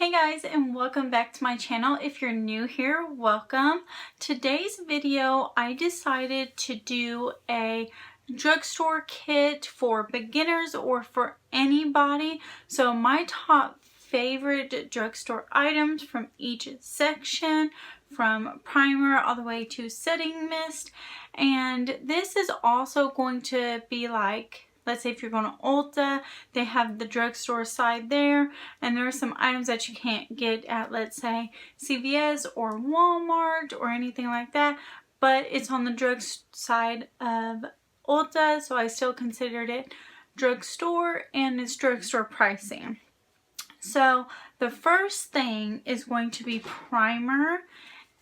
Hey guys, and welcome back to my channel. If you're new here, welcome. Today's video, I decided to do a drugstore kit for beginners or for anybody. So my top favorite drugstore items from each section, from primer all the way to setting mist. And this is also going to be like, let's say if you're going to Ulta, they have the drugstore side there, and there are some items that you can't get at, let's say, CVS or Walmart or anything like that, but it's on the drug side of Ulta, so I still considered it drugstore, and it's drugstore pricing. So the first thing is going to be primer,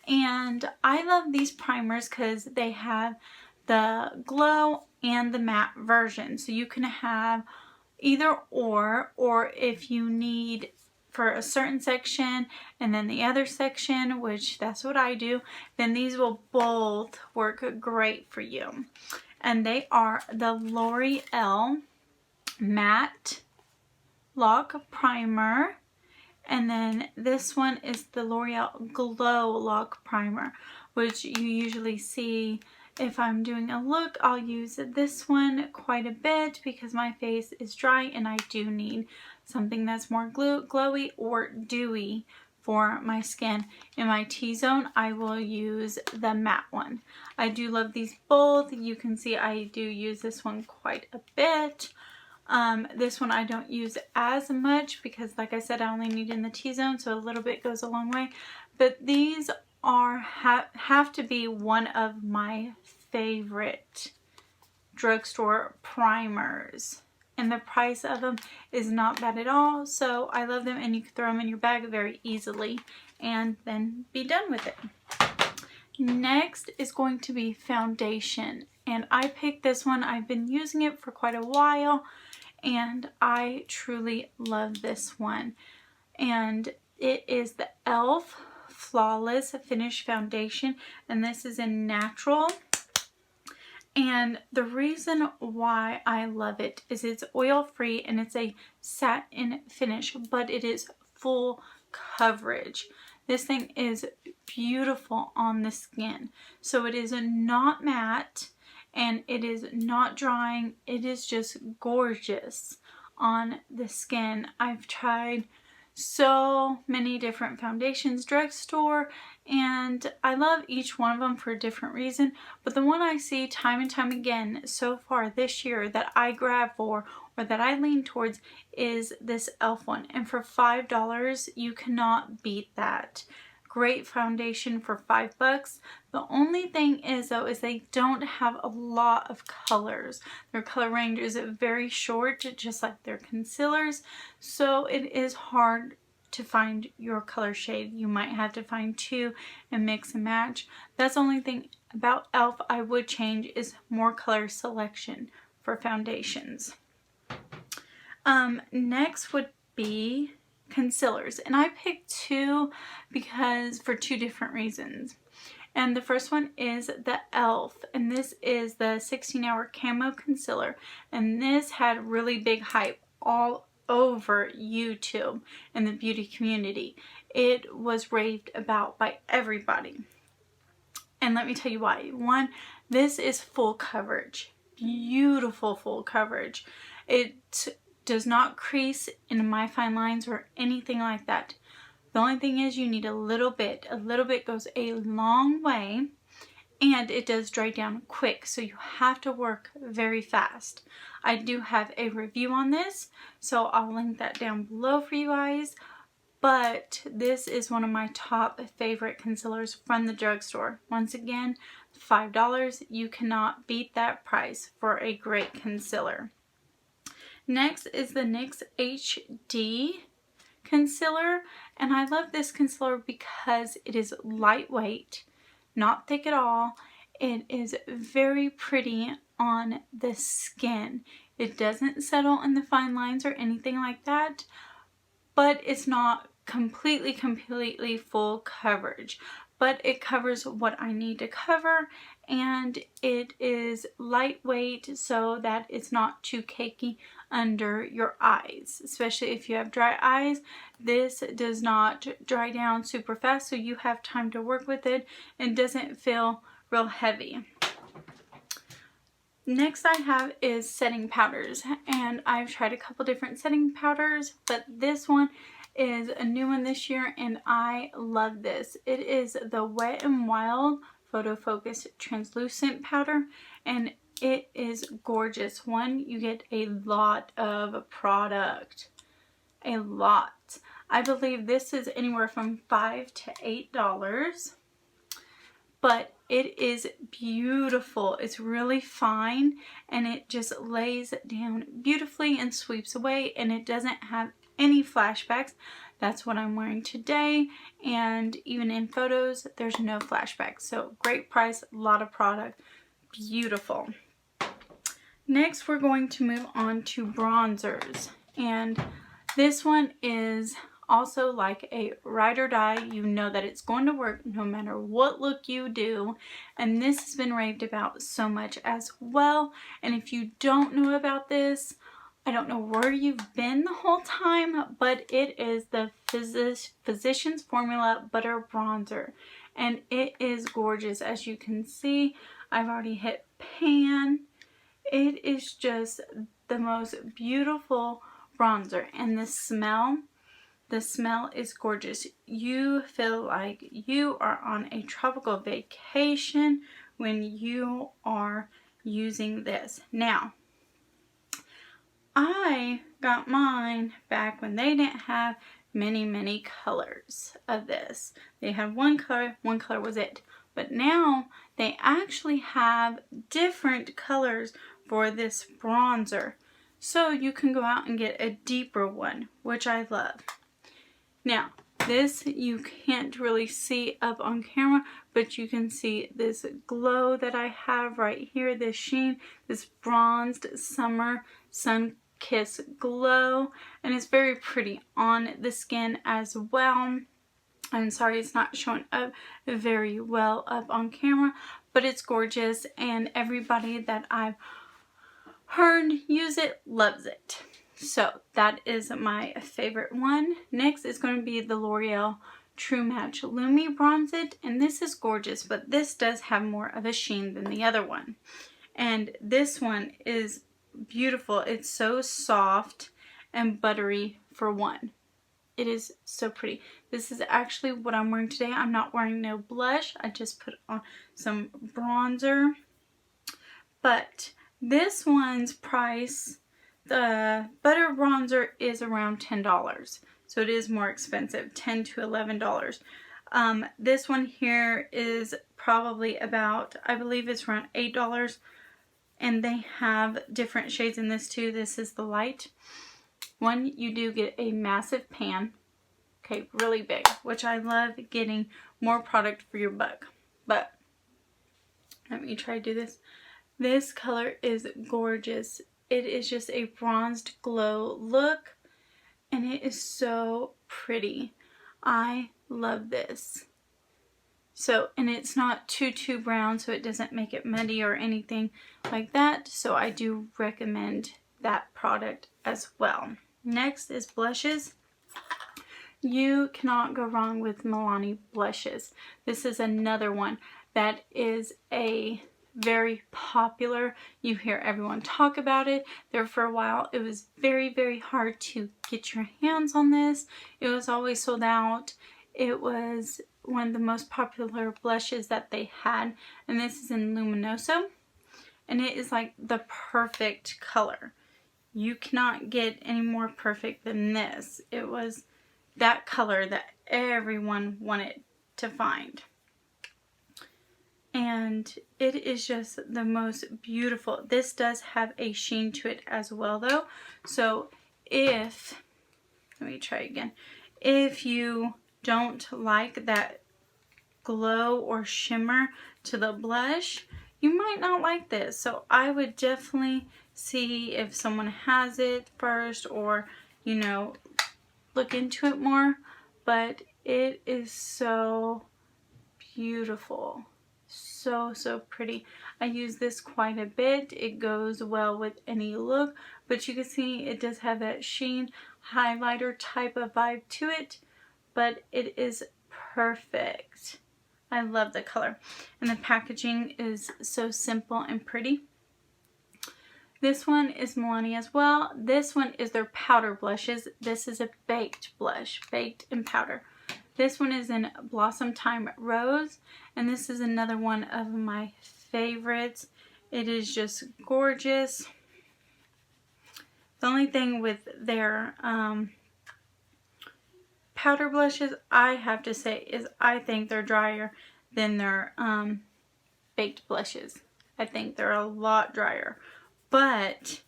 and I love these primers because they have the glow and the matte version, so you can have either or if you need for a certain section and then the other section, which that's what I do, then these will both work great for you. And they are the Loreal Matte Lock Primer, and then this one is the L'Oreal Glow Lock Primer, which you usually see if I'm doing a look. I'll use this one quite a bit because my face is dry and I do need something that's more glowy or dewy for my skin. In my T-zone, I will use the matte one. I do love these both. You can see I do use this one quite a bit. This one I don't use as much because, like I said, I only need in the T-zone, so a little bit goes a long way. But these are have to be one of my favorite drugstore primers, and the price of them is not bad at all, so I love them, and you can throw them in your bag very easily and then be done with it. Next is going to be foundation, and I picked this one. I've been using it for quite a while and I truly love this one, and it is the e.l.f. Flawless Finish Foundation, and this is in natural. And the reason why I love it is it's oil free and it's a satin finish, but it is full coverage. This thing is beautiful on the skin. So it is not matte and it is not drying. It is just gorgeous on the skin. I've tried so many different foundations drugstore, and I love each one of them for a different reason, but the one I see time and time again so far this year that I grab for or that I lean towards is this e.l.f. one, and for $5 you cannot beat that. Great foundation for $5. The only thing is though is they don't have a lot of colors. Their color range is very short, just like their concealers, so it is hard to find your color shade. You might have to find two and mix and match. That's the only thing about e.l.f. I would change is more color selection for foundations. Next would be concealers, and I picked two because for two different reasons. And the first one is the e.l.f. and this is the 16-hour Camo Concealer, and this had really big hype all over YouTube and the beauty community. It was raved about by everybody, and let me tell you why. One, this is full coverage, beautiful full coverage. It does not crease in my fine lines or anything like that. The only thing is you need a little bit goes a long way, and it does dry down quick, so you have to work very fast. I do have a review on this, so I'll link that down below for you guys, but this is one of my top favorite concealers from the drugstore. Once again, $5, you cannot beat that price for a great concealer. Next is the NYX HD Concealer, and I love this concealer because it is lightweight, not thick at all. It is very pretty on the skin. It doesn't settle in the fine lines or anything like that, but it's not completely full coverage. but it covers what I need to cover, and it is lightweight so that it's not too cakey under your eyes, especially if you have dry eyes. This does not dry down super fast, so you have time to work with it and doesn't feel real heavy. Next I have is setting powders, and I've tried a couple different setting powders, but this one is a new one this year and I love this. It is the Wet n Wild Photofocus Translucent Powder, and it is gorgeous. One, you get a lot of product. A lot. I believe this is anywhere from $5 to $8. But it is beautiful. It's really fine and it just lays down beautifully and sweeps away, and it doesn't have any flashbacks. That's what I'm wearing today, and even in photos there's no flashbacks. So great price, a lot of product, beautiful. Next we're going to move on to bronzers, and this one is also like a ride or die. You know that it's going to work no matter what look you do, and this has been raved about so much as well. And if you don't know about this, I don't know where you've been the whole time, but it is the Physicians Formula Butter Bronzer, and it is gorgeous. As you can see, I've already hit pan. It is just the most beautiful bronzer, and the smell is gorgeous. You feel like you are on a tropical vacation when you are using this. Now, I got mine back when they didn't have many colors of this. They had one color was it. But now they actually have different colors for this bronzer. So you can go out and get a deeper one, which I love. Now, this you can't really see up on camera, but you can see this glow that I have right here, this sheen, this bronzed summer sun kiss glow, and it's very pretty on the skin as well. I'm sorry it's not showing up very well up on camera, but it's gorgeous, and everybody that I've heard use it loves it. So that is my favorite one. Next is going to be the L'Oreal True Match Lumi Bronze It, and this is gorgeous, but this does have more of a sheen than the other one. And this one is beautiful. It's so soft and buttery for one. It is so pretty. This is actually what I'm wearing today. I'm not wearing no blush. I just put on some bronzer. But this one's price, the butter bronzer, is around $10. So it is more expensive, $10 to $11. This one here is probably about, I believe it's around $8. And they have different shades in this too. This is the light one. You do get a massive pan. Okay, really big, which I love getting more product for your buck. But let me try to do this. This color is gorgeous. It is just a bronzed glow look, and it is so pretty. I love this. So, and it's not too brown, so it doesn't make it muddy or anything like that. So I do recommend that product as well. Next is blushes. You cannot go wrong with Milani blushes. This is another one that is a very popular. You hear everyone talk about it. There for a while it was very hard to get your hands on this. It was always sold out. It was one of the most popular blushes that they had, and this is in Luminoso, and it is like the perfect color. You cannot get any more perfect than this. It was that color that everyone wanted to find. And it is just the most beautiful. This does have a sheen to it as well though. So let me try again. If you don't like that glow or shimmer to the blush, you might not like this. So I would definitely see if someone has it first, or, you know, look into it more. But it is so beautiful. So, so pretty. I use this quite a bit. It goes well with any look, but you can see it does have that sheen highlighter type of vibe to it, but it is perfect. I love the color, and the packaging is so simple and pretty. This one is Milani as well. This one is their powder blushes. This is a baked blush, baked in powder. This one is in Blossom Time Rose, and this is another one of my favorites. It is just gorgeous. The only thing with their powder blushes, I have to say, is I think they're drier than their baked blushes. I think they're a lot drier. But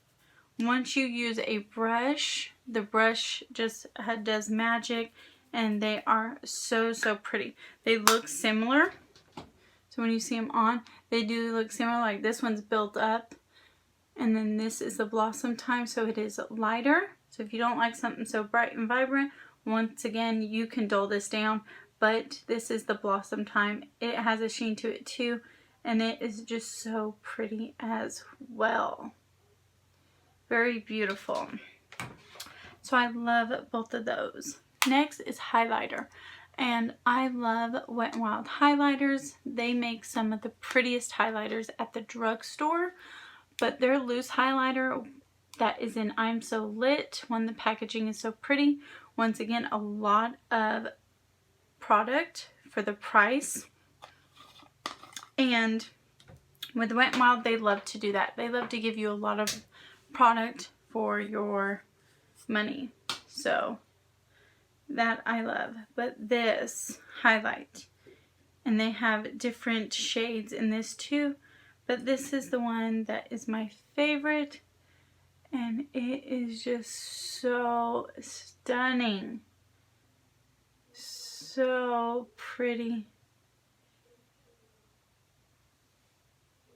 once you use a brush, the brush just does magic, and they are so, so pretty. They look similar. So when you see them on, they do look similar. Like this one's built up, and then this is the Blossom Time, so it is lighter. So if you don't like something so bright and vibrant, once again, you can dull this down. But this is the Blossom Time. It has a sheen to it too, and it is just so pretty as well. Very beautiful. So I love both of those. Next is highlighter, and I love Wet n Wild highlighters. They make some of the prettiest highlighters at the drugstore, but their loose highlighter that is in I'm So Lit, one, the packaging is so pretty. Once again, a lot of product for the price, and with Wet n Wild, they love to do that. They love to give you a lot of product for your money, so that I love. But this highlight, and they have different shades in this too, but this is the one that is my favorite, and it is just so stunning, so pretty.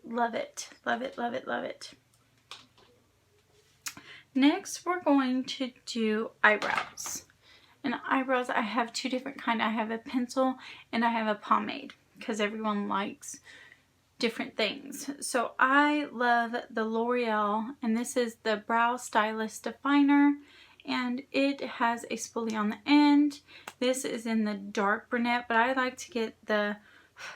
Love it, love it, love it, love it. Next, we're going to do eyebrows. And eyebrows, I have two different kinds. I have a pencil and I have a pomade, because everyone likes different things. So I love the Loreal, and this is the Brow Stylist Definer, and it has a spoolie on the end. This is in the dark brunette, but I like to get the,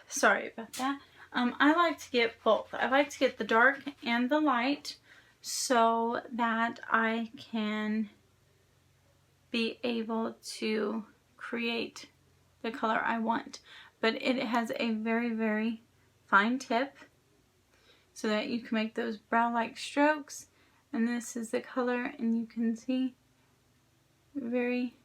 sorry about that. I like to get both. I like to get the dark and the light, so that I can be able to create the color I want. But it has a very, very fine tip, so that you can make those brow-like strokes. And this is the color, and you can see very,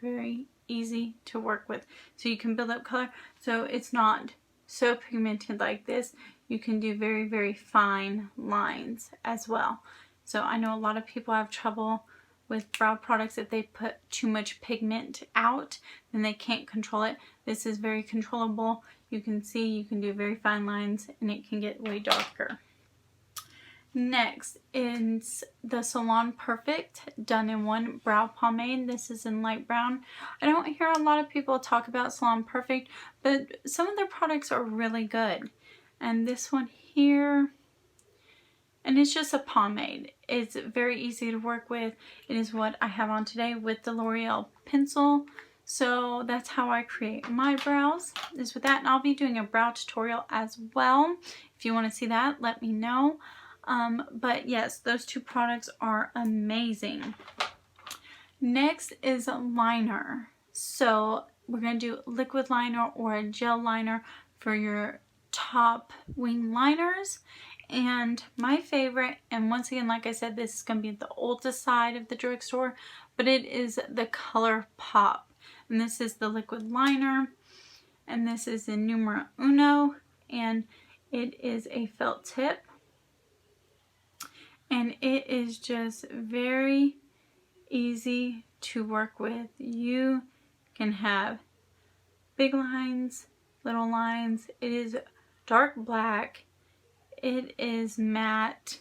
very easy to work with. So you can build up color, so it's not so pigmented like this. You can do very, very fine lines as well. So I know a lot of people have trouble with brow products. If they put too much pigment out, then they can't control it. This is very controllable. You can see you can do very fine lines, and it can get way darker. Next is the Salon Perfect Done in One Brow Pomade. This is in light brown. I don't hear a lot of people talk about Salon Perfect, but some of their products are really good. And this one here, and it's just a pomade. It's very easy to work with. It is what I have on today with the L'Oreal pencil. So that's how I create my brows, is with that. And I'll be doing a brow tutorial as well. If you want to see that, let me know. But yes, those two products are amazing. Next is liner. So we're going to do liquid liner or a gel liner for your top wing liners. And my favorite, and once again, like I said, this is going to be at the Ulta side of the drugstore, but it is the Colourpop. And this is the liquid liner, and this is in numero uno, and it is a felt tip. And it is just very easy to work with. You can have big lines, little lines. It is dark black. It is matte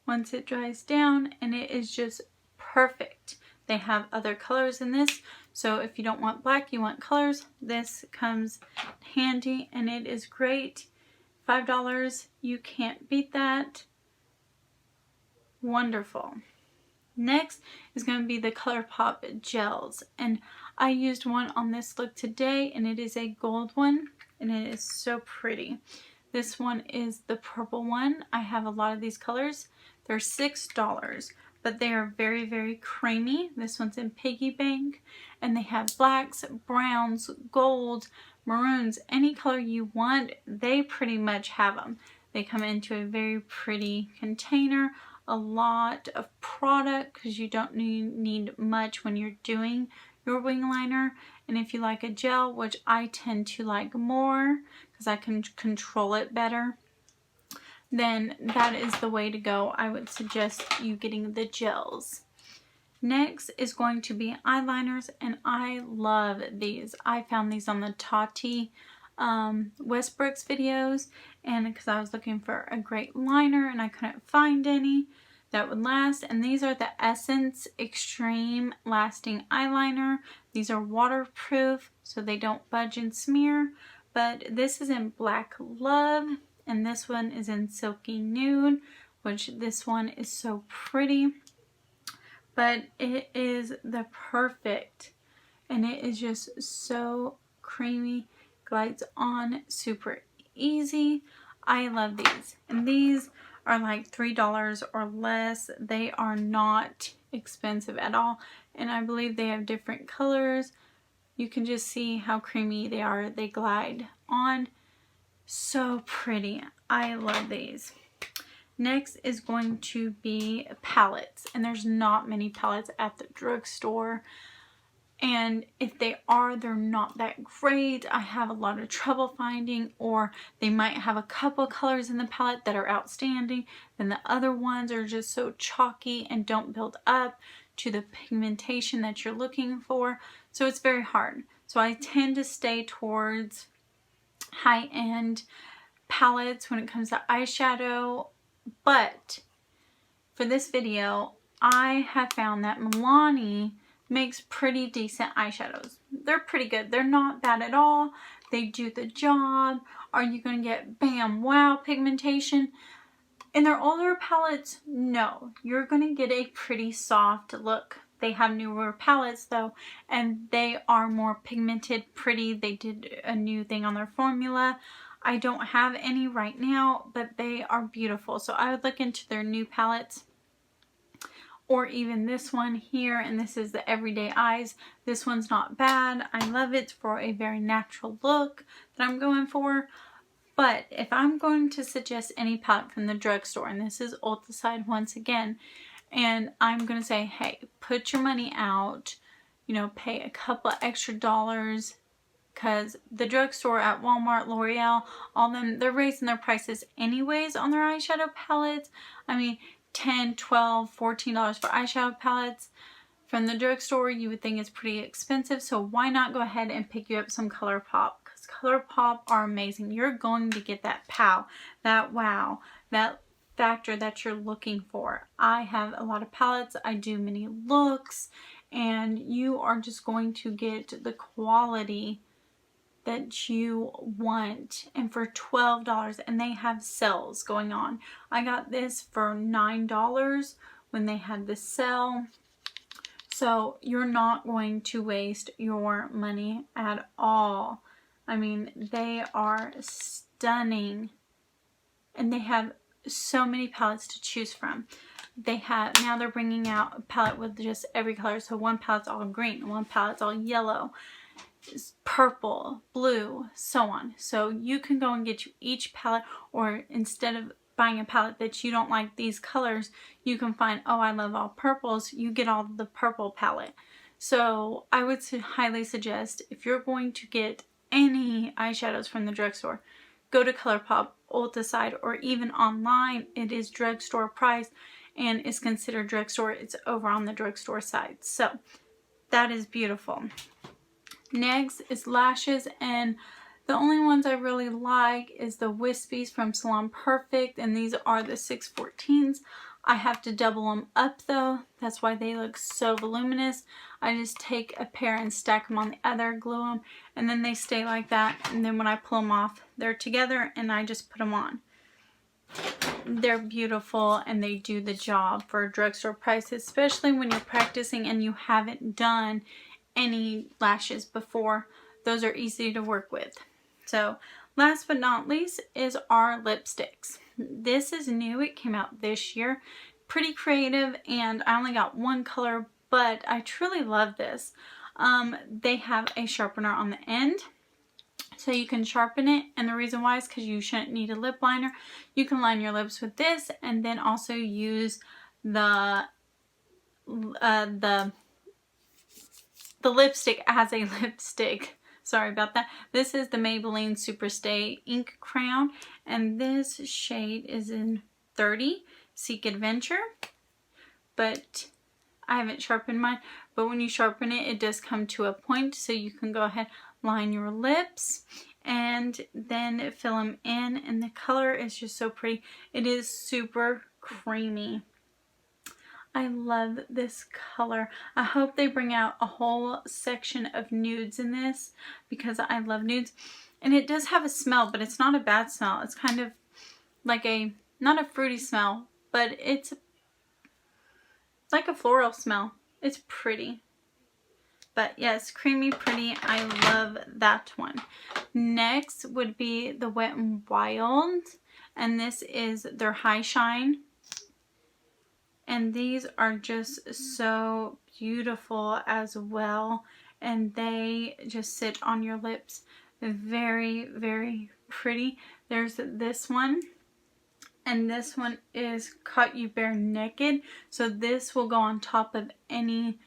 once it dries down, and it is just perfect. They have other colors in this, So if you don't want black, you want colors, this comes handy and it is great. $5, you can't beat that. Wonderful. Next is going to be the Colourpop gels, and I used one on this look today, and it is a gold one, and it is so pretty. This one is the purple one. I have a lot of these colors. They're $6, but they are very, very creamy. This one's in Piggy Bank, and they have blacks, browns, golds, maroons, any color you want. They pretty much have them. They come into a very pretty container. A lot of product because you don't need much when you're doing your wing liner. And if you like a gel, which I tend to like more because I can control it better, then that is the way to go. I would suggest you getting the gels. Next is going to be eyeliners, and I love these. I found these on the Tati Westbrook's videos, and because I was looking for a great liner and I couldn't find any that would last, and these are the Essence Extreme Lasting Eyeliner. These are waterproof, so they don't budge and smear, but this is in Black Love, and this one is in Silky Nude, which this one is so pretty, but it is the perfect, and it is just so creamy, glides on super easy. I love these, and these are like $3 or less. They are not expensive at all, and I believe they have different colors. You can just see how creamy they are. They glide on so pretty. I love these. Next is going to be palettes, and there's not many palettes at the drugstore, and if they are, they're not that great. I have a lot of trouble finding, or they might have a couple colors in the palette that are outstanding, then the other ones are just so chalky and don't build up to the pigmentation that you're looking for, so it's very hard. So I tend to stay towards high-end palettes when it comes to eyeshadow, but for this video I have found that Milani makes pretty decent eyeshadows. They're pretty good. They're not bad at all. They do the job. Are you going to get bam wow pigmentation? In their older palettes, no. You're going to get a pretty soft look. They have newer palettes though, and they are more pigmented, pretty. They did a new thing on their formula. I don't have any right now, but they are beautiful. So I would look into their new palettes. Or even this one here, and this is the Everyday Eyes. This one's not bad. I love it for a very natural look that I'm going for. But if I'm going to suggest any palette from the drugstore, and this is Ultaside once again, and I'm going to say, hey, put your money out, you know, pay a couple extra dollars, because the drugstore at Walmart, L'Oreal, all them, they're raising their prices anyways on their eyeshadow palettes. I mean, $10, $12, $14 for eyeshadow palettes. From the drugstore, you would think it's pretty expensive, so why not go ahead and pick you up some Colourpop? Because Colourpop are amazing. You're going to get that pow, that wow, that factor that you're looking for. I have a lot of palettes. I do many looks, and you are just going to get the quality that you want, and for $12, and they have sales going on. I got this for $9 when they had the sale, so you're not going to waste your money at all. I mean, they are stunning, and they have so many palettes to choose from. They have, now they're bringing out a palette with just every color, so one palette's all green, one palette's all yellow, purple, blue, so on. So you can go and get you each palette, or instead of buying a palette that you don't like these colors, you can find, oh, I love all purples, you get all the purple palette. So I would highly suggest, if you're going to get any eyeshadows from the drugstore, go to Colourpop, Ultaside, or even online. It is drugstore price and is considered drugstore. It's over on the drugstore side. So that is beautiful. Next is lashes, and the only ones I really like is the Wispies from Salon Perfect, and these are the 614s. I have to double them up though. That's why they look so voluminous. I just take a pair and stack them on the other, glue them, and then they stay like that. And then when I pull them off, they're together and I just put them on. They're beautiful and they do the job for drugstore prices, especially when you're practicing and you haven't done any lashes before. Those are easy to work with. So last but not least is our lipsticks. This is new. It came out this year. Pretty creative, and I only got one color, but I truly love this. They have a sharpener on the end, so you can sharpen it, and the reason why is because you shouldn't need a lip liner. You can line your lips with this, and then also use the lipstick as a lipstick. Sorry about that. This is the Maybelline SuperStay Ink Crayon, and this shade is in 30, Seek Adventure. But I haven't sharpened mine, but when you sharpen it, it does come to a point, so you can go ahead, line your lips, and then fill them in, and the color is just so pretty. It is super creamy. I love this color. I hope they bring out a whole section of nudes in this, because I love nudes. And it does have a smell, but it's not a bad smell. It's kind of like not a fruity smell, but it's like a floral smell. It's pretty. But yes, creamy, pretty. I love that one. Next would be the Wet n Wild, and this is their High Shine. And these are just so beautiful as well, and they just sit on your lips. Very, very pretty. There's this one, and this one is Caught You Bare Naked. So this will go on top of any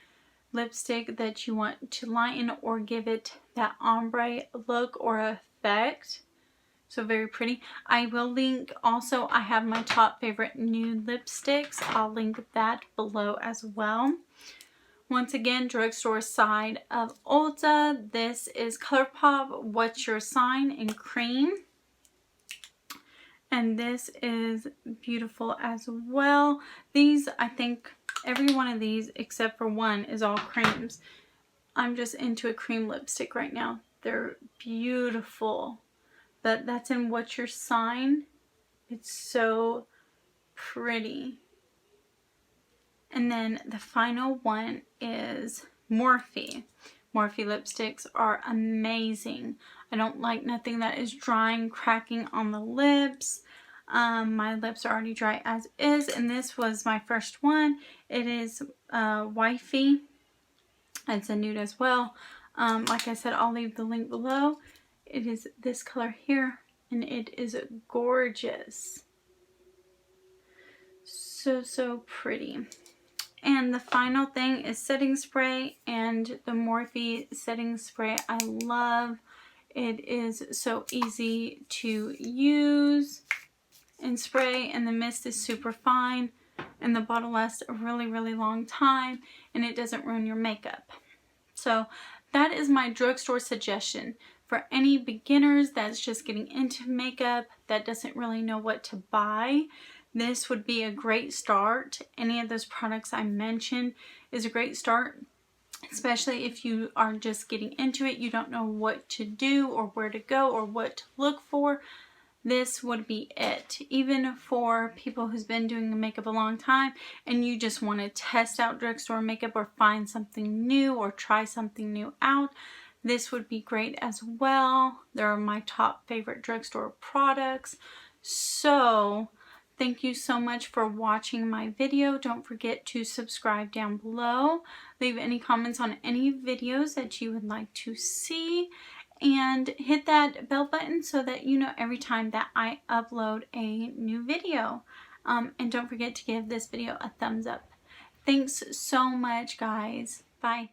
lipstick that you want to lighten or give it that ombre look or effect. So very pretty. I will link also, I have my top favorite nude lipsticks. I'll link that below as well. Once again, drugstore side of Ulta. This is Colourpop What's Your Sign in Cream. And this is beautiful as well. These, I think, every one of these except for one is all creams. I'm just into a cream lipstick right now. They're beautiful. But that's in What's Your Sign. It's so pretty. And then the final one is Morphe. Morphe lipsticks are amazing. I don't like nothing that is drying, cracking on the lips. My lips are already dry as is, and this was my first one. It is Wifey. It's a nude as well. Like I said, I'll leave the link below. It is this color here, and it is gorgeous. So, so pretty. And the final thing is setting spray, and the Morphe setting spray I love. It is so easy to use and spray, and the mist is super fine, and the bottle lasts a really, really long time, and it doesn't ruin your makeup. So that is my drugstore suggestion. For any beginners that's just getting into makeup, that doesn't really know what to buy, this would be a great start. Any of those products I mentioned is a great start, especially if you are just getting into it. You don't know what to do or where to go or what to look for. This would be it. Even for people who's been doing makeup a long time and you just want to test out drugstore makeup or find something new or try something new out, this would be great as well. They're my top favorite drugstore products. So thank you so much for watching my video. Don't forget to subscribe down below. Leave any comments on any videos that you would like to see. And hit that bell button so that you know every time that I upload a new video. And don't forget to give this video a thumbs up. Thanks so much, guys. Bye.